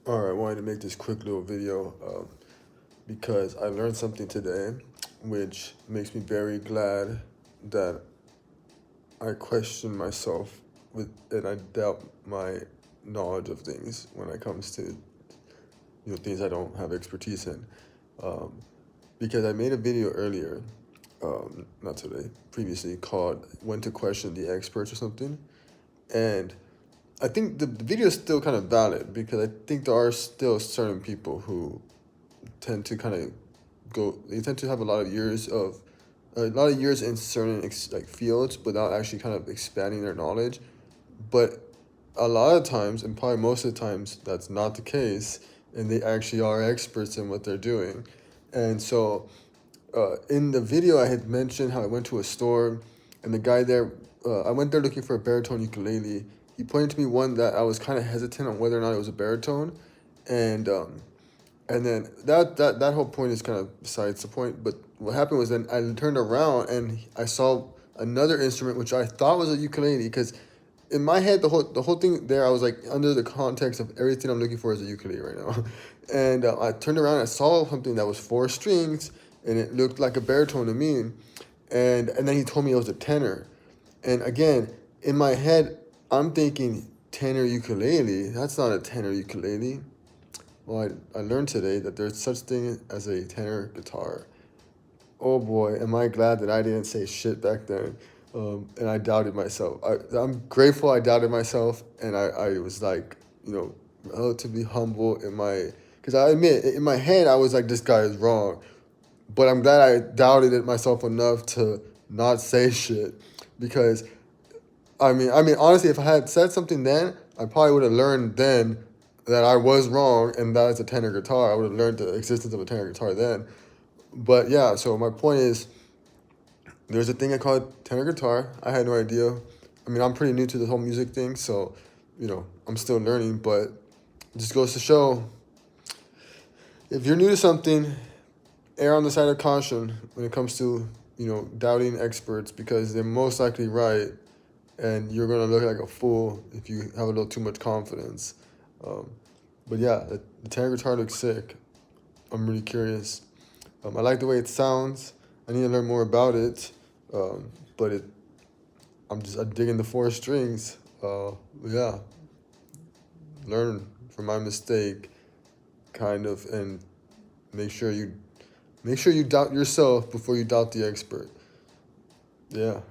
Alright, I wanted to make this quick little video because I learned something today, which makes me very glad that I question myself and I doubt my knowledge of things when it comes to things I don't have expertise in. Um, because I made a video earlier, not today, previously called "When to Question the Experts" or something, and I think the video is still kind of valid because I think there are still certain people who tend to kind of they tend to have a lot of years in certain like fields without actually kind of expanding their knowledge. But a lot of times, and probably most of the times, that's not the case, and they actually are experts in what they're doing. And so, in the video, I had mentioned how I went to a store, and the guy there, I went there looking for a baritone ukulele. He pointed to me one that I was kind of hesitant on whether or not it was a baritone, and then that whole point is kind of besides the point. But what happened was then I turned around and I saw another instrument which I thought was a ukulele because in my head the whole thing there I was like under the context of everything I'm looking for is a ukulele right now, and I turned around and I saw something that was four strings and it looked like a baritone to me, and then he told me it was a tenor, and again in my head I'm thinking tenor ukulele, that's not a tenor ukulele. Well, I learned today that there's such thing as a tenor guitar. Oh boy, am I glad that I didn't say shit back then, and I doubted myself. I'm grateful I doubted myself, and I was like, relatively humble in my, because I admit, in my head, I was like, this guy is wrong. But I'm glad I doubted it myself enough to not say shit, because honestly, if I had said something then, I probably would have learned then that I was wrong and that it's a tenor guitar. I would have learned the existence of a tenor guitar then. But yeah, so my point is, there's a thing I call tenor guitar. I had no idea. I'm pretty new to the whole music thing, so I'm still learning. But it just goes to show, if you're new to something, err on the side of caution when it comes to doubting experts because they're most likely right, and you're gonna look like a fool if you have a little too much confidence. Um, but yeah, the tenor guitar looks sick. I'm really curious. I like the way it sounds. I need to learn more about it. But I'm digging the four strings. Yeah, learn from my mistake, kind of, and make sure you doubt yourself before you doubt the expert. Yeah.